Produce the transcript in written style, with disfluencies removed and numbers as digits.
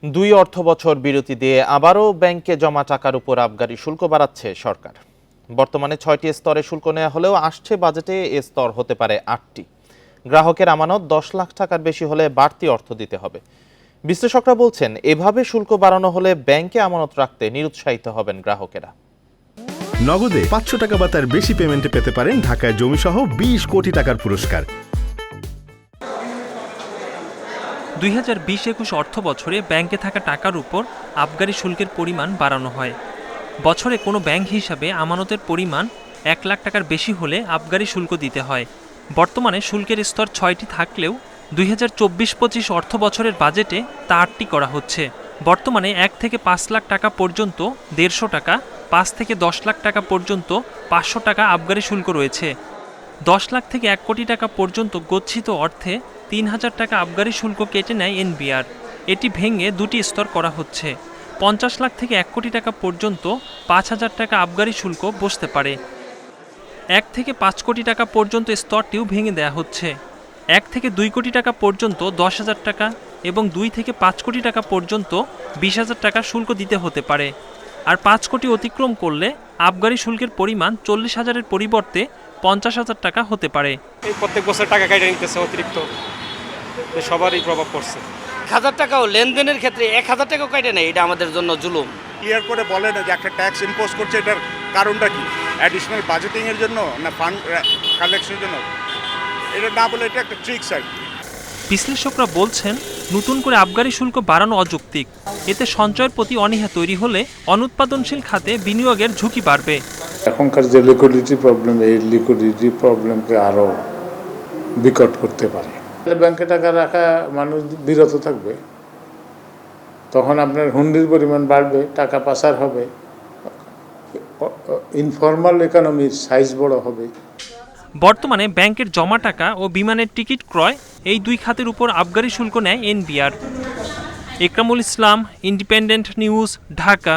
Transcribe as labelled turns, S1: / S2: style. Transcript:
S1: দুই অর্থবছর বিরতি দিয়ে আবারও ব্যাংকে জমা টাকার উপর আবগারি শুল্ক বাড়াচ্ছে সরকার। বর্তমানে ৬টি স্তরে শুল্ক নেওয়া হলেও আসছে বাজেটে এ স্তর হতে পারে ৮টি। গ্রাহকের আমানত ১০ লাখ টাকার বেশি হলে বাড়তি অর্থ দিতে হবে। বিশ্লেষকরা বলছেন, এভাবে শুল্ক বাড়ানো হলে ব্যাংকে আমানত রাখতে নিরুৎসাহিত হবেন গ্রাহকেরা।
S2: নগদে ৫০০ টাকা বা তার বেশি পেমেন্টে পেতে পারেন ঢাকায় জমিসহ ২০ কোটি টাকার পুরস্কার।
S3: ২০২০-২১ অর্থ বছরে ব্যাংকে থাকা টাকার উপর আবগারি শুল্কের পরিমাণ বাড়ানো হয়। বছরে কোনো ব্যাংক হিসাবে আমানতের পরিমাণ ১ লাখ টাকার বেশি হলে আবগারি শুল্ক দিতে হয়। বর্তমানে শুল্কের স্তর ৬টি থাকলেও ২০২৪-২৫ অর্থ বছরের বাজেটে তা ৮টি করা হচ্ছে। বর্তমানে ১ থেকে ৫ লাখ টাকা পর্যন্ত ১৫০ টাকা, ৫ থেকে ১০ লাখ টাকা পর্যন্ত ৫০০ টাকা আবগারি শুল্ক রয়েছে। ১০ লাখ থেকে ১ কোটি টাকা পর্যন্ত গচ্ছিত অর্থে ৩,০০০ টাকা আবগারি শুল্ক কেটে নেয় এনবিআর। এটি ভেঙে দুটি স্তর করা হচ্ছে। ৫০ লাখ থেকে ১ কোটি টাকা পর্যন্ত ৫,০০০ টাকা আবগারি শুল্ক বসতে পারে। ১ থেকে ৫ কোটি টাকা পর্যন্ত স্তরটিও ভেঙে দেওয়া হচ্ছে। ১ থেকে ২ কোটি টাকা পর্যন্ত ১০,০০০ টাকা এবং ২ থেকে ৫ কোটি টাকা পর্যন্ত ২০,০০০ টাকা শুল্ক দিতে হতে পারে। আর ৫ কোটি অতিক্রম করলে আবগারি শুল্কের পরিমাণ ৪০,০০০-এর পরিবর্তে ৫০,০০০ টাকা হতে পারে।
S4: এই প্রত্যেক বছর টাকা কেটে নিতেছে অতিরিক্ত, সবারই প্রভাব পড়ছে।
S5: ১,০০০ টাকাও লেনদেনের ক্ষেত্রে ১,০০০ টাকাও কেটে নেয়, এটা আমাদের জন্য জুলুম।
S6: ক্লিয়ার করে বলে না যে একটা ট্যাক্স ইম্পোজ করছে, এটার কারণটা কি? অ্যাডিশনাল বাজেটিংয়ের জন্য না ফান্ড কালেকশনের জন্য? এটা না বলে এটা একটা ট্রিক্স আর কি।
S3: বিশ্লেষকরা বলছেন, নতুন করে আবগারি শুল্ক বাড়ানো অযৌক্তিক। এতে সঞ্চয়ের প্রতি অনীহা তৈরি হলে অনুৎপাদনশীল খাতে বিনিয়োগের ঝুঁকি বাড়বে।
S7: এখনকার যে লিকুইডিটি প্রবলেম, এই লিকুইডিটি প্রবলেমকে আরও বিকট করতে পারে। ব্যাংকে টাকা রাখা মানুষ বিরত থাকবে, তখন আপনার হুন্ডির পরিমাণ বাড়বে, টাকা পাচার হবে, ইনফর্মাল ইকোনমির সাইজ বড় হবে।
S3: বর্তমানে ব্যাংকের জমা টাকা ও বিমানের টিকিট ক্রয়, এই দুই খাতের উপর আবগারি শুল্ক নেয় এনবিআর। একরামুল ইসলাম, ইন্ডিপেন্ডেন্ট নিউজ, ঢাকা।